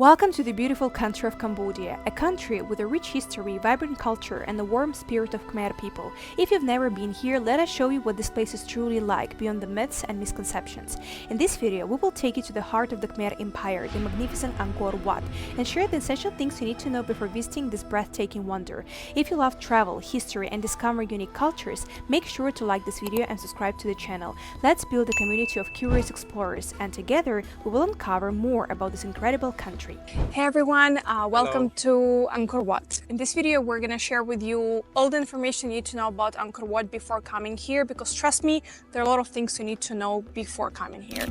Welcome to the beautiful country of Cambodia, a country with a rich history, vibrant culture, and the warm spirit of Khmer people. If you've never been here, let us show you what this place is truly like, beyond the myths and misconceptions. In this video, we will take you to the heart of the Khmer Empire, the magnificent Angkor Wat, and share the essential things you need to know before visiting this breathtaking wonder. If you love travel, history, and discover unique cultures, make sure to like this video and subscribe to the channel. Let's build a community of curious explorers, and together we will uncover more about this incredible country. Hey everyone, welcome to Angkor Wat. In this video we're gonna share with you all the information you need to know about Angkor Wat before coming here, because trust me, there are a lot of things you need to know before coming here.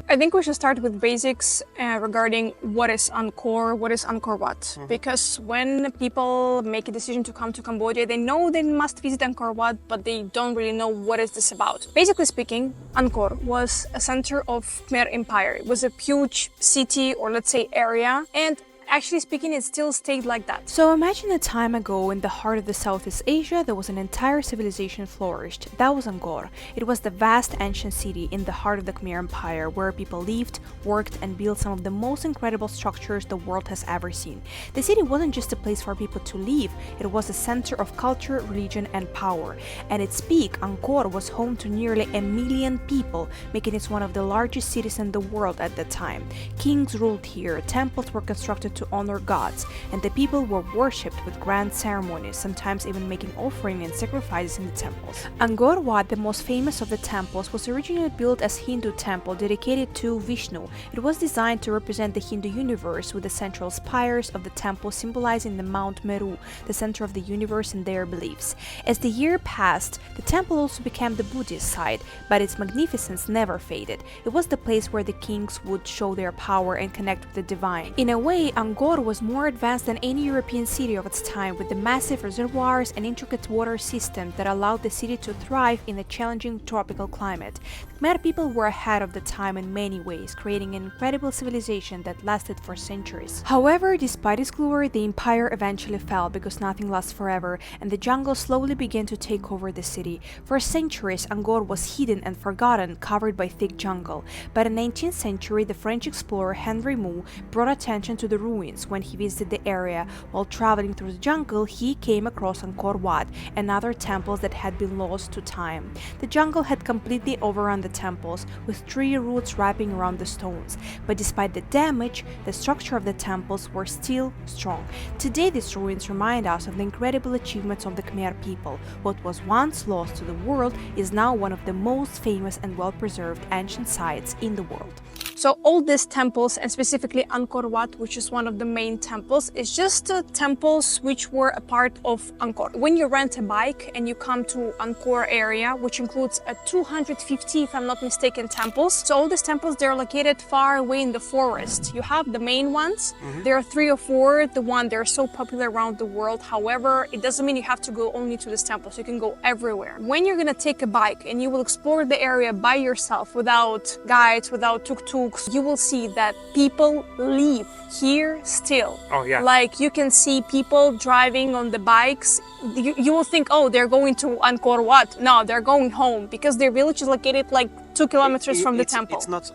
I think we should start with basics regarding what is Angkor, what is Angkor Wat. Because when people make a decision to come to Cambodia, they know they must visit Angkor Wat, but they don't really know what is this about. Basically speaking, Angkor was a center of Khmer Empire. It was a huge city, or let's say area, and actually speaking, it still stayed like that. So imagine a time ago in the heart of the Southeast Asia, there was an entire civilization flourished. That was Angkor. It was the vast ancient city in the heart of the Khmer Empire where people lived, worked, and built some of the most incredible structures the world has ever seen. The city wasn't just a place for people to live, it was a center of culture, religion, and power. At its peak, Angkor was home to nearly 1 million people, making it one of the largest cities in the world at the time. Kings ruled here, temples were constructed to honor gods, and the people were worshipped with grand ceremonies, sometimes even making offerings and sacrifices in the temples. Angkor Wat, the most famous of the temples, was originally built as Hindu temple dedicated to Vishnu. It was designed to represent the Hindu universe, with the central spires of the temple symbolizing the Mount Meru, the center of the universe in their beliefs. As the year passed, the temple also became the Buddhist side, but its magnificence never faded. It was the place where the kings would show their power and connect with the divine. In a way, Angkor was more advanced than any European city of its time, with the massive reservoirs and intricate water system that allowed the city to thrive in a challenging tropical climate. The Khmer people were ahead of the time in many ways, creating an incredible civilization that lasted for centuries. However, despite its glory, the empire eventually fell because nothing lasts forever, and the jungle slowly began to take over the city. For centuries, Angkor was hidden and forgotten, covered by thick jungle. But in the 19th century, the French explorer Henry Moore brought attention to the ruins. When he visited the area while traveling through the jungle, he came across Angkor Wat and other temples that had been lost to time. The jungle had completely overrun the temples, with tree roots wrapping around the stones. But despite the damage, the structure of the temples were still strong. Today, these ruins remind us of the incredible achievements of the Khmer people. What was once lost to the world is now one of the most famous and well-preserved ancient sites in the world. So all these temples, and specifically Angkor Wat, which is one of the main temples, is just temples which were a part of Angkor. When you rent a bike and you come to Angkor area, which includes 250, if I'm not mistaken, temples. So all these temples, they're located far away in the forest. You have the main ones. There are 3 or 4, they're so popular around the world. However, it doesn't mean you have to go only to these temples. You can go everywhere. When you're gonna take a bike and you will explore the area by yourself, without guides, without tuk-tuk, you will see that people live here still. Oh yeah. Like you can see people driving on the bikes. You will think, oh, they're going to Angkor Wat. No, they're going home, because their village is located like 2 kilometers from the temple. It's not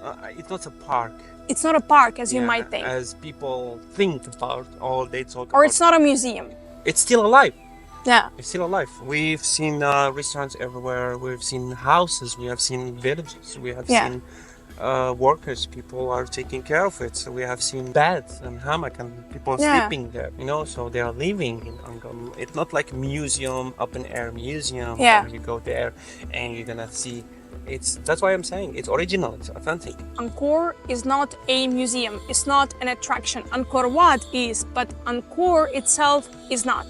a park. It's not a park, as you might think. As people think about, or they talk Or about. it's not a museum. It's still alive. Yeah. It's still alive. We've seen restaurants everywhere. We've seen houses. We have seen villages. We have seen workers. People are taking care of it. So we have seen beds and hammock and people sleeping there. You know, so they are living in Angkor. It's not like a museum, open air museum. Yeah. Where you go there and you're gonna see. That's why I'm saying it's original. It's authentic. Angkor is not a museum. It's not an attraction. Angkor Wat is, but Angkor itself is not.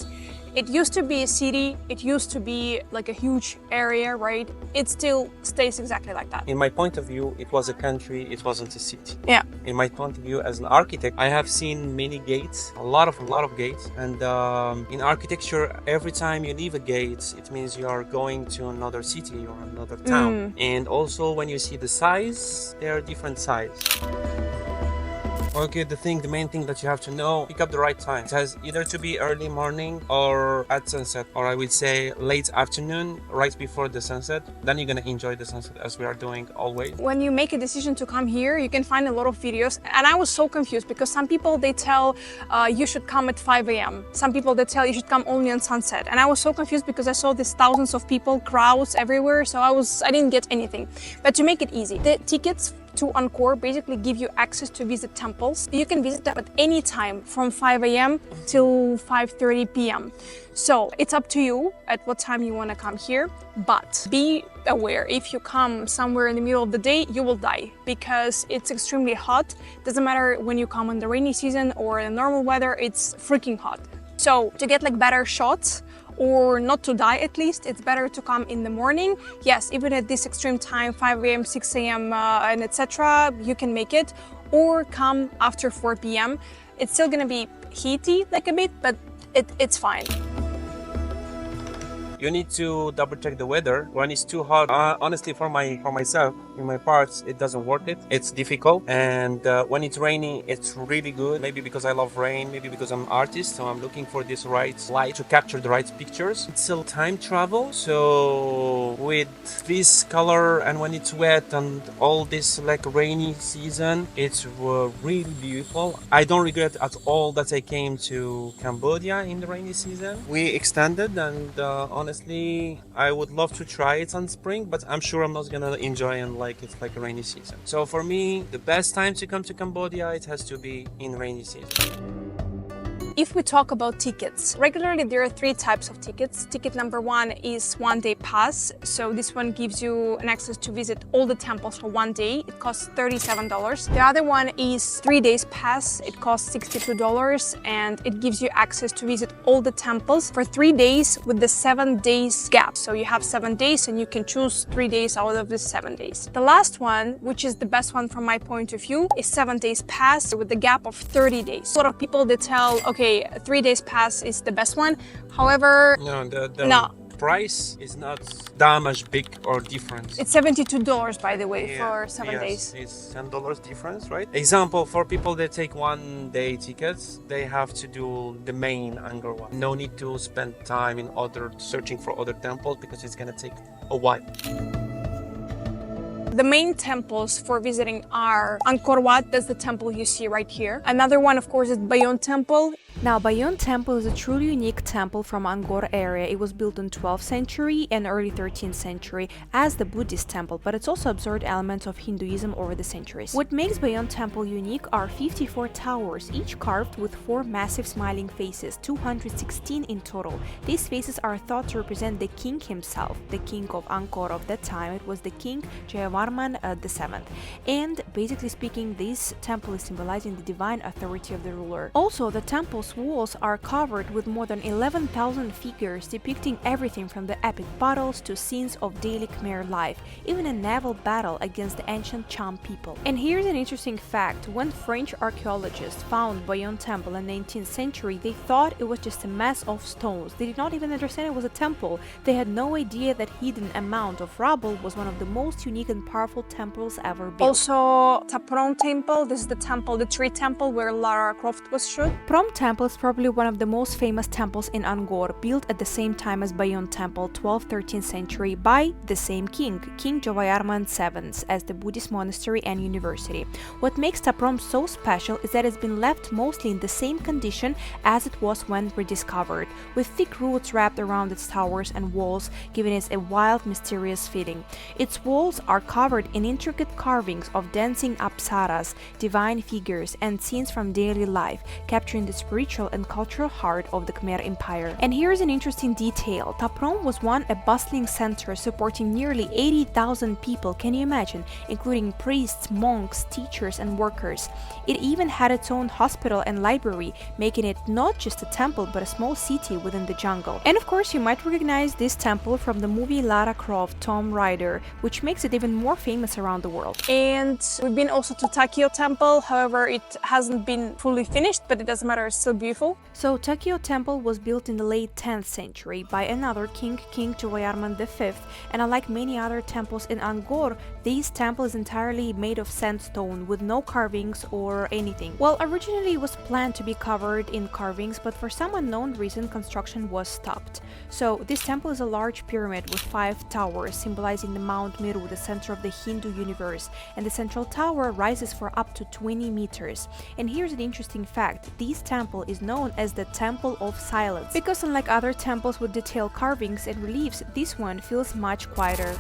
It used to be a city, it used to be like a huge area, right? It still stays exactly like that. In my point of view, it was a country, it wasn't a city. Yeah. In my point of view as an architect, I have seen many gates, a lot of gates. And in architecture, every time you leave a gate, it means you are going to another city or another town. And also when you see the size, there are different sizes. Okay, the main thing that you have to know, pick up the right time. It has either to be early morning or at sunset, or I would say late afternoon, right before the sunset. Then you're gonna enjoy the sunset as we are doing always. When you make a decision to come here, you can find a lot of videos. And I was so confused because some people, they tell you should come at 5 a.m. Some people, they tell you should come only on sunset. And I was so confused because I saw these thousands of people, crowds everywhere. So I didn't get anything. But to make it easy, the tickets to Angkor basically give you access to visit temples. You can visit them at any time from 5 a.m. till 5:30 p.m. So it's up to you at what time you want to come here, but be aware, if you come somewhere in the middle of the day, you will die because it's extremely hot. Doesn't matter when you come in the rainy season or in normal weather, it's freaking hot. So to get like better shots, or not to die at least, it's better to come in the morning. Yes, even at this extreme time, 5 a.m., 6 a.m. And etc., you can make it, or come after 4 p.m. It's still gonna be heaty like a bit, but it's fine. You need to double check the weather. When it's too hot, honestly, for myself, in my parts, it doesn't work it. It's difficult. And when it's raining, it's really good. Maybe because I love rain, maybe because I'm an artist, so I'm looking for this right light to capture the right pictures. It's still time travel. So with this color and when it's wet and all this like rainy season, it's really beautiful. I don't regret at all that I came to Cambodia in the rainy season. We extended and honestly, I would love to try it on spring, but I'm sure I'm not gonna enjoy and like it's like a rainy season. So for me, the best time to come to Cambodia, it has to be in rainy season. If we talk about tickets, regularly there are 3 types of tickets. Ticket number 1 is one-day pass. So this one gives you an access to visit all the temples for 1 day. It costs $37. The other one is 3 days pass. It costs $62 and it gives you access to visit all the temples for 3 days with the 7 days gap. So you have 7 days and you can choose 3 days out of the 7 days. The last one, which is the best one from my point of view, is 7 days pass with the gap of 30 days. A lot of people, they tell, okay, 3 days pass is the best one. However, no. Price is not that much big or different. It's $72 by the way, for 7 days. It's $10 difference, right? Example, for people that take 1 day tickets, they have to do the main Angkor Wat. No need to spend time in searching for other temples because it's gonna take a while. The main temples for visiting are Angkor Wat, that's the temple you see right here. Another one, of course, is Bayon Temple. Now, Bayon Temple is a truly unique temple from Angkor area. It was built in 12th century and early 13th century as the Buddhist temple, but it's also absorbed elements of Hinduism over the centuries. What makes Bayon Temple unique are 54 towers, each carved with 4 massive smiling faces, 216 in total. These faces are thought to represent the king himself, the king of Angkor of that time. It was the king Jayavarman VII. And basically speaking, this temple is symbolizing the divine authority of the ruler. Also, the temple's walls are covered with more than 11,000 figures depicting everything from the epic battles to scenes of daily Khmer life, even a naval battle against the ancient Cham people. And here's an interesting fact: when French archaeologists found Bayon Temple in the 19th century, they thought it was just a mass of stones. They did not even understand it was a temple. They had no idea that hidden amount of rubble was one of the most unique and powerful temples ever built. Also, Prom Temple, this is the temple, the tree temple where Lara Croft was shot. Prom Temple is probably one of the most famous temples in Angkor, built at the same time as Bayon Temple, 12th-13th century, by the same king, King Jayavarman VII, as the Buddhist monastery and university. What makes Taprom so special is that it's been left mostly in the same condition as it was when rediscovered, with thick roots wrapped around its towers and walls, giving it a wild, mysterious feeling. Its walls are covered in intricate carvings of dancing apsaras, divine figures, and scenes from daily life, capturing the spiritual and cultural heart of the Khmer Empire. And here's an interesting detail: Taprom was once a bustling center supporting nearly 80,000 people, can you imagine, including priests, monks, teachers, and workers. It even had its own hospital and library, making it not just a temple but a small city within the jungle. And of course, you might recognize this temple from the movie Lara Croft Tomb Raider, which makes it even more more famous around the world. And we've been also to Takeo Temple, however it hasn't been fully finished, but it doesn't matter, it's still beautiful. So Takeo Temple was built in the late 10th century by another king, King Towayaman V, and unlike many other temples in Angkor, this temple is entirely made of sandstone with no carvings or anything. Well, originally it was planned to be covered in carvings, but for some unknown reason construction was stopped. So this temple is a large pyramid with 5 towers symbolizing the Mount Meru, the center of the Hindu universe, and the central tower rises for up to 20 meters. And here's an interesting fact: this temple is known as the Temple of Silence, because unlike other temples with detailed carvings and reliefs, this one feels much quieter.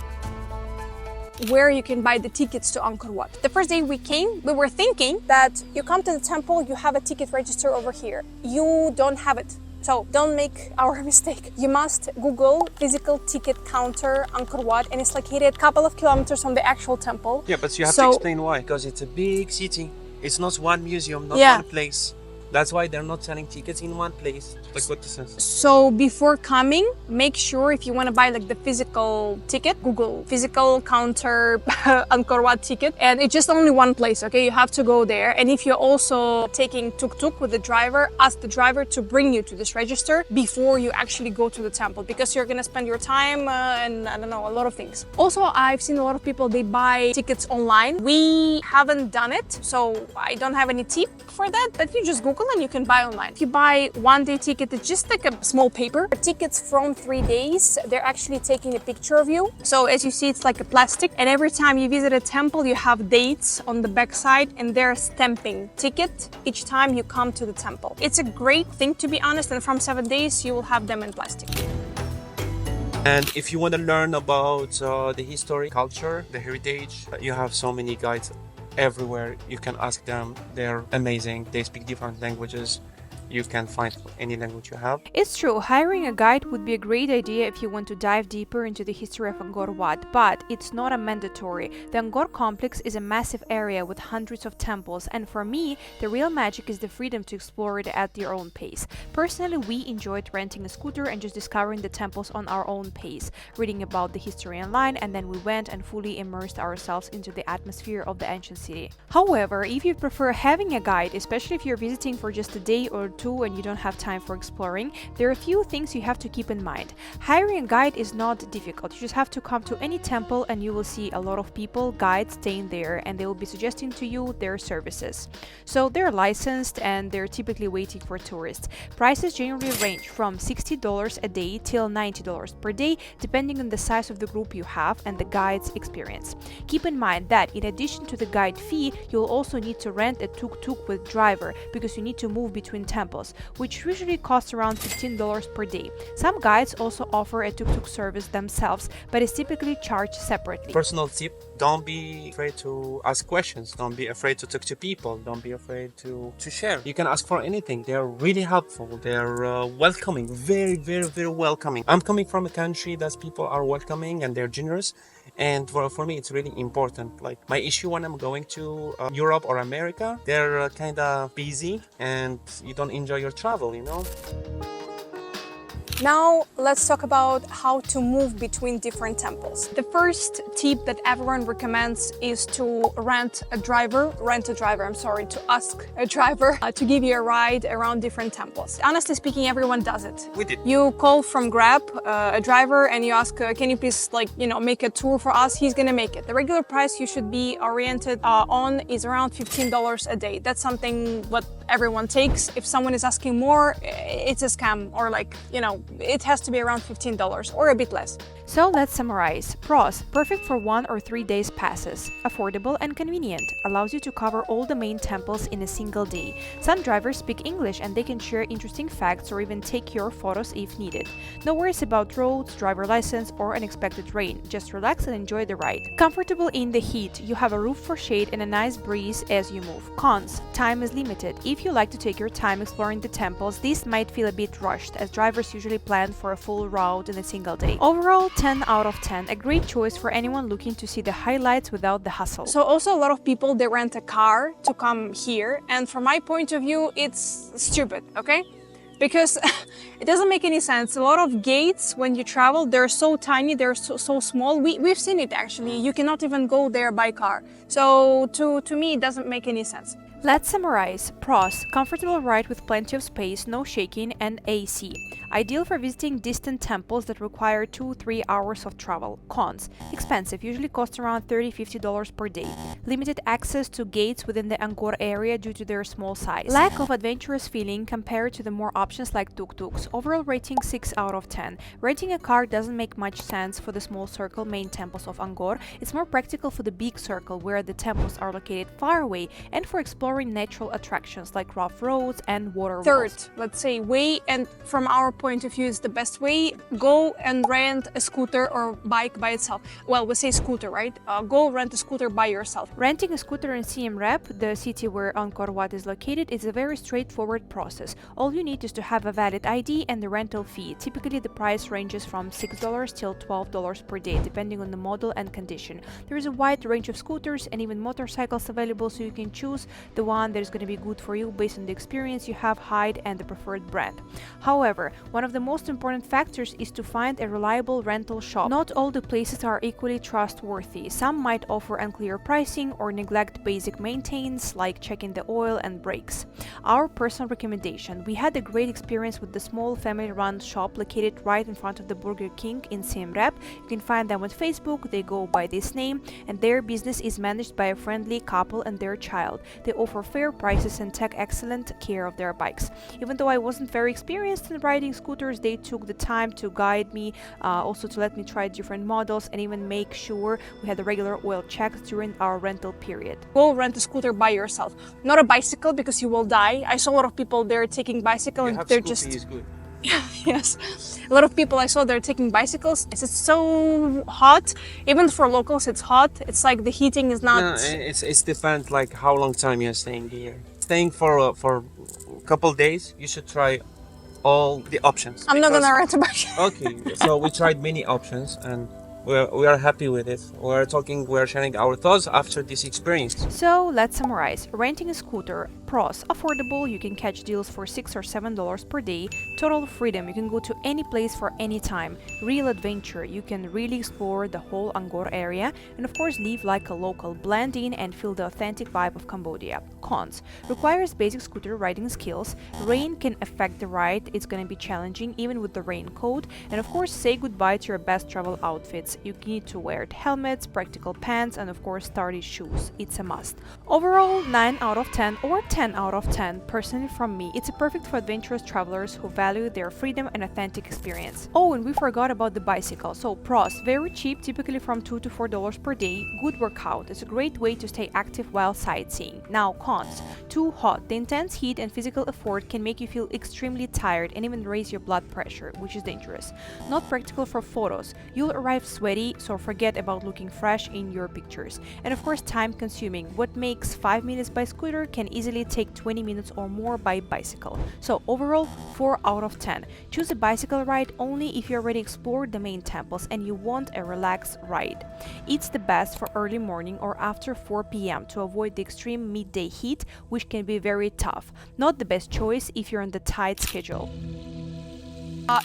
Where you can buy the tickets to Angkor Wat. The first day we came, we were thinking that you come to the temple, you have a ticket register over here. You don't have it. So don't make our mistake. You must Google physical ticket counter Angkor Wat, and it's located a couple of kilometers from the actual temple. Yeah, but you have to explain why. Because it's a big city. It's not one museum, not one place. That's why they're not selling tickets in one place. Like what the sense? So before coming, make sure if you want to buy like the physical ticket, Google physical counter Angkor Wat ticket, and it's just only one place, okay? You have to go there. And if you're also taking tuk-tuk with the driver, ask the driver to bring you to this register before you actually go to the temple, because you're gonna spend your time and I don't know, a lot of things. Also, I've seen a lot of people, they buy tickets online. We haven't done it, so I don't have any tip for that, but you just Google and you can buy online. If you buy one-day ticket, it's just like a small paper. Tickets from 3 days, they're actually taking a picture of you. So as you see, it's like a plastic, and every time you visit a temple, you have dates on the back side, and they're stamping ticket each time you come to the temple. It's a great thing, to be honest, and from 7 days, you will have them in plastic. And if you want to learn about the history, culture, the heritage, you have so many guides everywhere. You can ask them. They're amazing. They speak different languages. You can find any language you have. It's true, hiring a guide would be a great idea if you want to dive deeper into the history of Angkor Wat, but it's not a mandatory. The Angkor complex is a massive area with hundreds of temples, and for me, the real magic is the freedom to explore it at your own pace. Personally, we enjoyed renting a scooter and just discovering the temples on our own pace, reading about the history online, and then we went and fully immersed ourselves into the atmosphere of the ancient city. However, if you prefer having a guide, especially if you're visiting for just a day or two and you don't have time for exploring, there are a few things you have to keep in mind. Hiring a guide is not difficult. You just have to come to any temple and you will see a lot of people, guides staying there, and they will be suggesting to you their services. So they're licensed and they're typically waiting for tourists. Prices generally range from $60 a day till $90 per day, depending on the size of the group you have and the guide's experience. Keep in mind that in addition to the guide fee, you'll also need to rent a tuk-tuk with driver, because you need to move between temples, which usually costs around $15 per day. Some guides also offer a tuk-tuk service themselves, but is typically charged separately. Personal tip: don't be afraid to ask questions. Don't be afraid to talk to people. Don't be afraid to share. You can ask for anything. They're really helpful. They're welcoming, very, very, very welcoming. I'm coming from a country that people are welcoming and they're generous. And for me, it's really important. Like my issue when I'm going to Europe or America, they're kind of busy and you don't enjoy your travel, you know? Now let's talk about how to move between different temples. The first tip that everyone recommends is to ask a driver a driver to give you a ride around different temples. Honestly speaking, everyone does it. We did. You call from Grab a driver and you ask, can you please make a tour for us? He's gonna make it. The regular price you should be oriented on is around $15 a day. That's something what everyone takes. If someone is asking more, it's a scam, or it has to be around $15 or a bit less. So let's summarize. Pros: perfect for 1 or 3 days passes. Affordable and convenient. Allows you to cover all the main temples in a single day. Some drivers speak English and they can share interesting facts or even take your photos if needed. No worries about roads, driver license, or unexpected rain. Just relax and enjoy the ride. Comfortable in the heat. You have a roof for shade and a nice breeze as you move. Cons: time is limited. If you like to take your time exploring the temples, this might feel a bit rushed, as drivers usually plan for a full route in a single day. Overall, 10 out of 10. A great choice for anyone looking to see the highlights without the hustle. So also a lot of people, they rent a car to come here, and from my point of view, it's stupid, okay? because it doesn't make any sense. A lot of gates when you travel, they're so tiny, they're so small. We've seen it actually. You cannot even go there by car. So to me, it doesn't make any sense. Let's summarize. Pros: comfortable ride with plenty of space, no shaking, and AC. Ideal for visiting distant temples that require 2-3 hours of travel. Cons: expensive, usually costs around $30-50 per day. Limited access to gates within the Angkor area due to their small size. Lack of adventurous feeling compared to the more options like tuk-tuks. Overall rating 6 out of 10. Renting a car doesn't make much sense for the small circle main temples of Angkor. It's more practical for the big circle where the temples are located far away and for exploring natural attractions like rough roads and waterfalls. Third, let's say way, and from our point of view is the best way, go and rent a scooter or bike by itself. Well, we say scooter, right? Go rent a scooter by yourself. Renting a scooter in Siem Reap, the city where Angkor Wat is located, is a very straightforward process. All you need is to have a valid ID and the rental fee. Typically, the price ranges from $6 till $12 per day, depending on the model and condition. There is a wide range of scooters and even motorcycles available, so you can choose the one that is going to be good for you based on the experience you have, height, and the preferred brand. However, one of the most important factors is to find a reliable rental shop. Not all the places are equally trustworthy. Some might offer unclear pricing or neglect basic maintenance like checking the oil and brakes. Our personal recommendation: we had a great experience with the small family-run shop located right in front of the Burger King in Siem Reap. You can find them on Facebook. They go by this name, and their business is managed by a friendly couple and their child. They offer fair prices and take excellent care of their bikes. Even though I wasn't very experienced in riding scooters, they took the time to guide me, also to let me try different models and even make sure we had the regular oil checks during our rental period. Go rent a scooter by yourself, not a bicycle because you will die. I saw a lot of people there taking bicycle and they're just is good. yes, a lot of people I saw they're taking bicycles. It's so hot, even for locals it's hot. It's like the heating is not. No, it's different. Like how long time you're staying here. Staying for a couple days, you should try all the options. I'm not gonna rent a bike. Okay, so we tried many options and we are happy with it. We're sharing our thoughts after this experience. So let's summarize. Renting a scooter. Pros: affordable, you can catch deals for $6 or $7 per day. Total freedom, you can go to any place for any time. Real adventure, you can really explore the whole Angkor area, and of course live like a local, blend in and feel the authentic vibe of Cambodia. Cons: requires basic scooter riding skills. Rain can affect the ride, it's gonna be challenging even with the raincoat. And of course, say goodbye to your best travel outfits. You need to wear helmets, practical pants, and of course sturdy shoes. It's a must. Overall, 9 out of 10 or 10 out of 10. Personally from me, it's perfect for adventurous travelers who value their freedom and authentic experience. Oh, and we forgot about the bicycle. So pros: very cheap, typically from $2 to $4 per day. Good workout. It's a great way to stay active while sightseeing. Now cons: too hot. The intense heat and physical effort can make you feel extremely tired and even raise your blood pressure, which is dangerous. Not practical for photos. You'll arrive sweaty, so forget about looking fresh in your pictures. And of course, time consuming. What makes 5 minutes by scooter can easily take 20 minutes or more by bicycle. So overall, 4 out of 10. Choose a bicycle ride only if you already explored the main temples and you want a relaxed ride. It's the best for early morning or after 4 p.m. to avoid the extreme midday heat, which can be very tough. Not the best choice if you're on the tight schedule.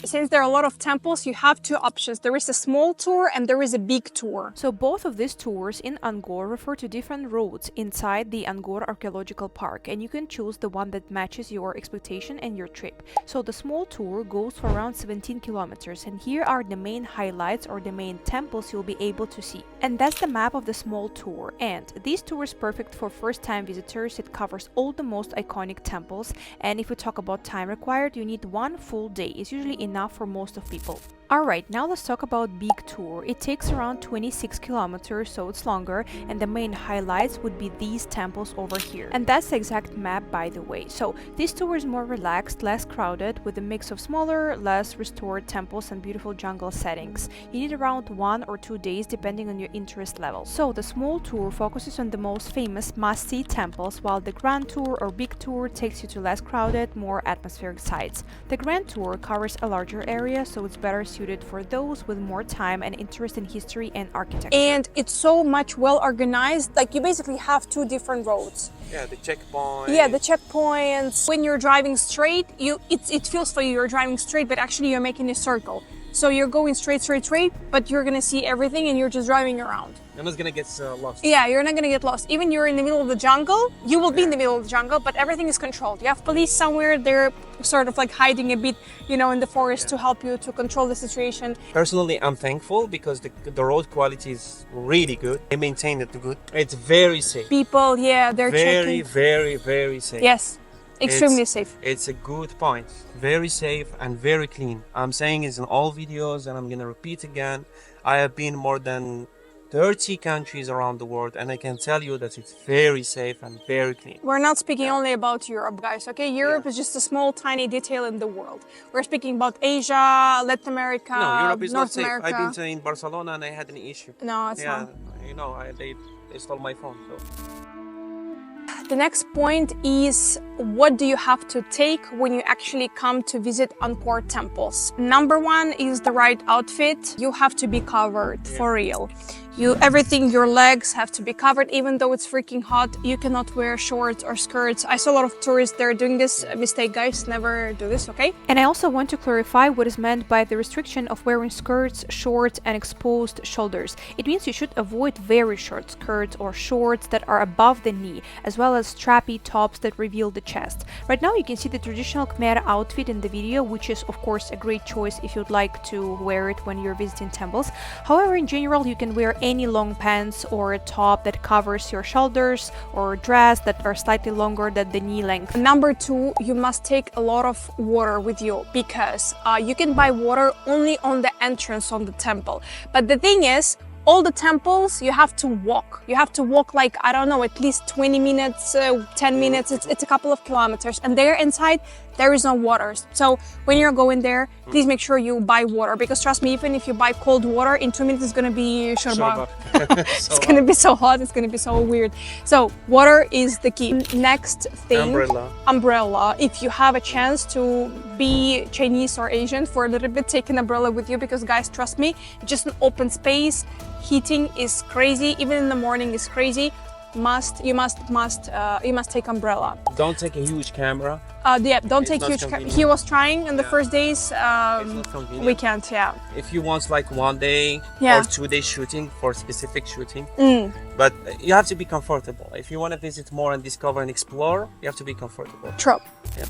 Since there are a lot of temples, you have two options. There is a small tour and there is a big tour. So both of these tours in Angkor refer to different routes inside the Angkor Archaeological Park, and you can choose the one that matches your expectation and your trip. So the small tour goes for around 17 kilometers, and here are the main highlights or the main temples you'll be able to see. And that's the map of the small tour. And this tour is perfect for first-time visitors. It covers all the most iconic temples, and if we talk about time required, you need 1 full day. It's usually enough for most of people. Alright, now let's talk about big tour. It takes around 26 kilometers, so it's longer, and the main highlights would be these temples over here. And that's the exact map, by the way. So this tour is more relaxed, less crowded, with a mix of smaller, less restored temples and beautiful jungle settings. You need around 1 or 2 days depending on your interest level. So the small tour focuses on the most famous must-see temples, while the grand tour or big tour takes you to less crowded, more atmospheric sites. The grand tour covers a larger area, so it's better suited for those with more time and interest in history and architecture. And it's so much well organized. Like you basically have two different roads. Yeah, the checkpoint. Yeah, the checkpoints. When you're driving straight, it feels for you you're driving straight, but actually you're making a circle. So you're going straight, but you're gonna see everything and you're just driving around. You're not gonna get lost. Yeah, you're not gonna get lost. Even you're in the middle of the jungle, you will be in the middle of the jungle, but everything is controlled. You have police somewhere, they're sort of like hiding a bit, you know, in the forest to help you to control the situation. Personally, I'm thankful because the road quality is really good. They maintain it good. It's very safe. People, yeah, they're checking. Very safe. Yes. Extremely safe. It's a good point. Very safe and very clean. I'm saying it in all videos and I'm gonna repeat again. I have been more than 30 countries around the world and I can tell you that it's very safe and very clean. We're not speaking only about Europe, guys, okay? Europe is just a small, tiny detail in the world. We're speaking about Asia, Latin America, No, Europe is North not safe. America. I've been in Barcelona and I had an issue. No, it's not. You know, they stole my phone. So. The next point is, what do you have to take when you actually come to visit Angkor temples? Number one is the right outfit. You have to be covered for real. Everything, your legs have to be covered, even though it's freaking hot. You cannot wear shorts or skirts. I saw a lot of tourists there doing this mistake, guys. Never do this, okay? And I also want to clarify what is meant by the restriction of wearing skirts, shorts, and exposed shoulders. It means you should avoid very short skirts or shorts that are above the knee, as well as strappy tops that reveal the chest. Right now you can see the traditional Khmer outfit in the video, which is of course a great choice if you'd like to wear it when you're visiting temples. However, in general, you can wear any long pants or a top that covers your shoulders or dress that are slightly longer than the knee length. Number two, you must take a lot of water with you because you can buy water only on the entrance on the temple. But the thing is, all the temples, you have to walk. You have to walk like, I don't know, at least 20 minutes, 10 minutes. It's a couple of kilometers. And there inside, there is no water. So when you're going there, please make sure you buy water. Because trust me, even if you buy cold water, in 2 minutes it's going to be shorba. It's going to be so hot. It's going to be so weird. So water is the key. Next thing, umbrella. If you have a chance to be Chinese or Asian for a little bit, take an umbrella with you. Because guys, trust me, it's just an open space. Heating is crazy. Even in the morning is crazy. You must take umbrella. Don't take a huge camera. Yeah, don't It's take not huge. convenient. He was trying in the first days. It's not convenient. We can't. Yeah. If you want like 1 day Yeah. or 2 day shooting for specific shooting, but you have to be comfortable. If you want to visit more and discover and explore, you have to be comfortable. True. Yeah.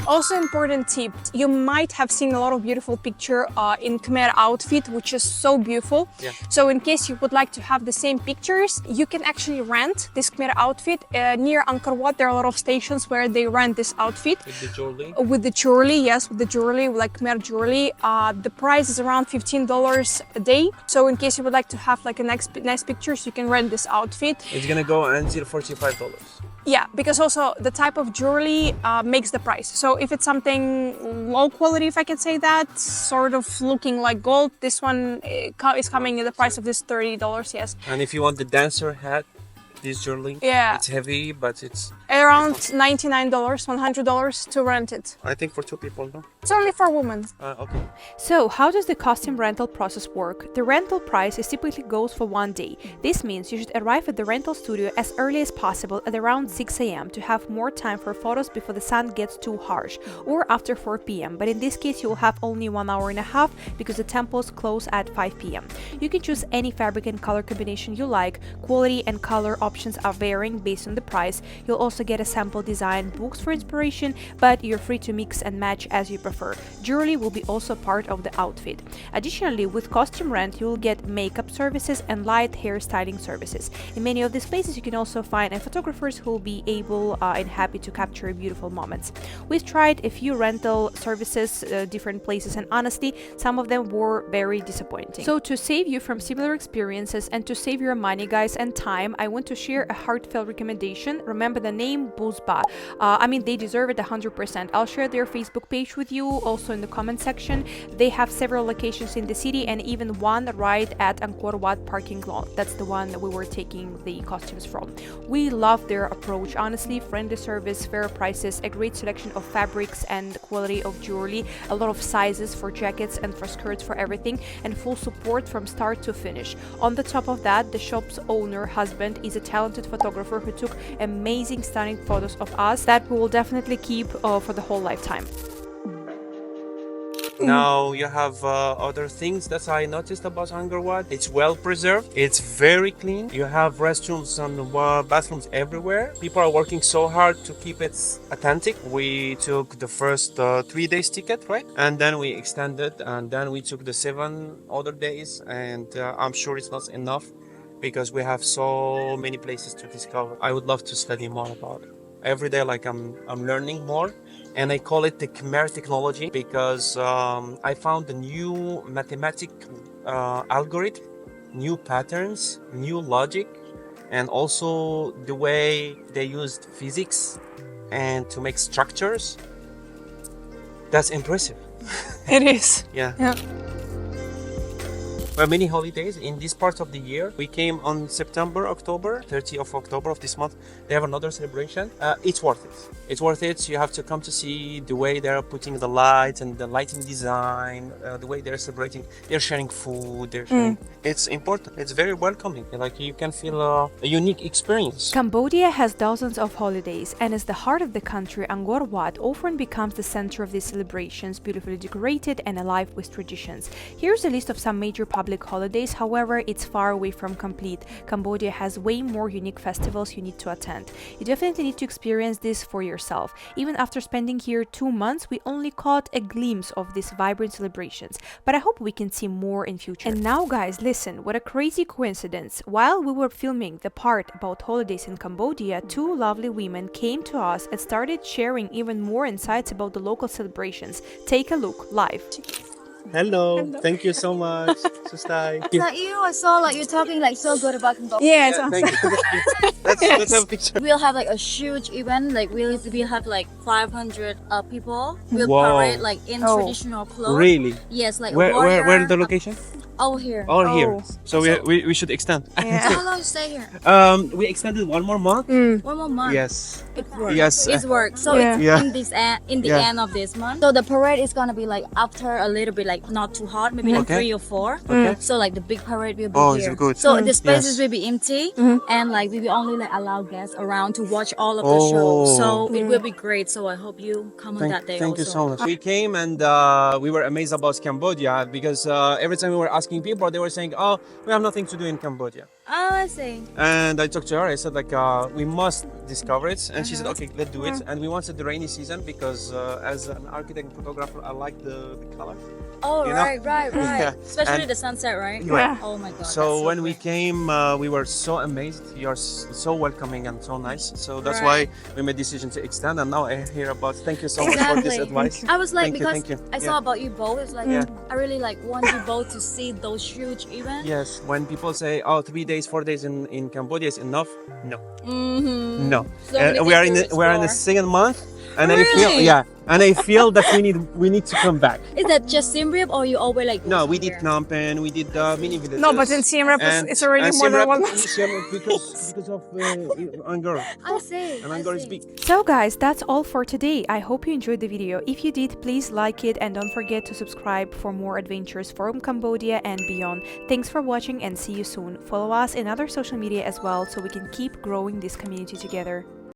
Also important tip, you might have seen a lot of beautiful picture in Khmer outfit, which is so beautiful. Yeah. So in case you would like to have the same pictures, you can actually rent this Khmer outfit. Near Angkor Wat, there are a lot of stations where they rent this outfit. With the jewelry? With the jewelry, yes, with the jewelry, like Khmer jewelry. The price is around $15 a day. So in case you would like to have like a nice pictures, you can rent this outfit. It's gonna go until $45. Yeah, because also the type of jewelry makes the price. So if it's something low quality, if I can say that, sort of looking like gold, this one is coming in the price of this $30, yes. And if you want the dancer hat, this jewelry, yeah, it's heavy, but it's around $99, $100 to rent it. I think for 2 people, no? It's only for women. Okay. So, how does the costume rental process work? The rental price is typically goes for 1 day. This means you should arrive at the rental studio as early as possible at around 6 a.m. to have more time for photos before the sun gets too harsh, or after 4 p.m. But in this case, you will have only 1 hour and a half because the temples close at 5 p.m. You can choose any fabric and color combination you like. Quality and color options are varying based on the price. You'll also get a sample design books for inspiration, but you're free to mix and match as you prefer. Jewelry will be also part of the outfit. Additionally, with costume rent, you'll get makeup services and light hairstyling services. In many of these places, you can also find photographers who will be able and happy to capture beautiful moments. We've tried a few rental services, different places, and honestly, some of them were very disappointing. So to save you from similar experiences and to save your money, guys, and time, I want to share a heartfelt recommendation. Remember, the name name Buzba. I mean, they deserve it 100%. I'll share their Facebook page with you also in the comment section. They have several locations in the city and even one right at Angkor Wat parking lot. That's the one that we were taking the costumes from. We love their approach, honestly. Friendly service, fair prices, a great selection of fabrics and quality of jewelry, a lot of sizes for jackets and for skirts, for everything, and full support from start to finish. On the top of that, the shop's owner husband is a talented photographer who took amazing, stunning photos of us that we will definitely keep for the whole lifetime. Now you have other things that I noticed about Angkor Wat. It's well preserved. It's very clean. You have restrooms and bathrooms everywhere. People are working so hard to keep it authentic. We took the first 3 days ticket, right? And then we extended, and then we took the 7 other days. And I'm sure it's not enough because we have so many places to discover. I would love to study more about it. Every day, like I'm learning more. And I call it the Khmer technology because I found a new mathematic algorithm, new patterns, new logic, and also the way they used physics and to make structures. That's impressive. It is. Yeah. Yeah. There are many holidays in this part of the year. We came on September, October, 30th of October of this month. They have another celebration. It's worth it. It's worth it. You have to come to see the way they're putting the lights and the lighting design, the way they're celebrating. They're sharing food. They're sharing. It's important. It's very welcoming. Like you can feel a unique experience. Cambodia has dozens of holidays, and as the heart of the country, Angkor Wat often becomes the center of these celebrations, beautifully decorated and alive with traditions. Here's a list of some major public holidays. However, it's far away from complete. Cambodia has way more unique festivals you need to attend. You definitely need to experience this for yourself. Even after spending here 2 months, we only caught a glimpse of these vibrant celebrations, but I hope we can see more in future. And now, guys, listen, what a crazy coincidence. While we were filming the part about holidays in Cambodia, 2 lovely women came to us and started sharing even more insights about the local celebrations. Take a look live. Hello. Thank you so much. Sustai. Is that you? I saw like you're talking like so good about Cambodia. Yeah, it's awesome. Thank you. Let's have a picture. We'll have like a huge event. Like we'll have like 500 people. We'll Wow. parade like in traditional clothes. Really? Yes, like Where the location? over here. All here. Oh. So we should extend. How long you stay here? We extended 1 more month. 1 more month. Yes. It works. Yes. It's work. So Yeah. it's Yeah. in this in the Yeah. end of this month. So the parade is gonna be like after a little bit like not too hot, maybe like Okay. 3 or 4. Okay. So like the big parade will be Oh, here. it's good. So the spaces Yes. will be empty and like we will only like allow guests around to watch all of the Oh. shows. So it will be great. So I hope you come on that day Thank you also. so much. We came and we were amazed about Cambodia because every time we were asking people, they were saying, "Oh, we have nothing to do in Cambodia." Oh, I see. And I talked to her. I said like, we must discover it, and she said, "Okay, let's do it." And we wanted the rainy season because as an architect and photographer, I like the color. Oh, You know? right. Yeah. Especially And- the sunset, right? Yeah. Oh my god. So that's when we great. came, we were so amazed. You're so welcoming and so nice. So that's Right. why we made decision to extend. And now I hear about. Thank you so much for this advice. I was like, Thank you, because thank you. I saw Yeah. about you both. It's like Yeah. I really like want you both to see those huge events. Yes, when people say, "Oh, 3 days, 4 days in Cambodia is enough," no, Mm-hmm. no. So many We are things in to we are in the explore. second month, and I feel Really? and I feel that we need to come back. Is that just Siem Reap or you always like? go No, we did somewhere? Phnom Penh, we did mini villages. No, but in Siem Reap it's already more Siem than Reap- 1 month. Siem Reap because of Angkor, I see. and I Angkor is see. big. So guys, that's all for today. I hope you enjoyed the video. If you did, please like it and don't forget to subscribe for more adventures from Cambodia and beyond. Thanks for watching and see you soon. Follow us in other social media as well so we can keep growing this community together.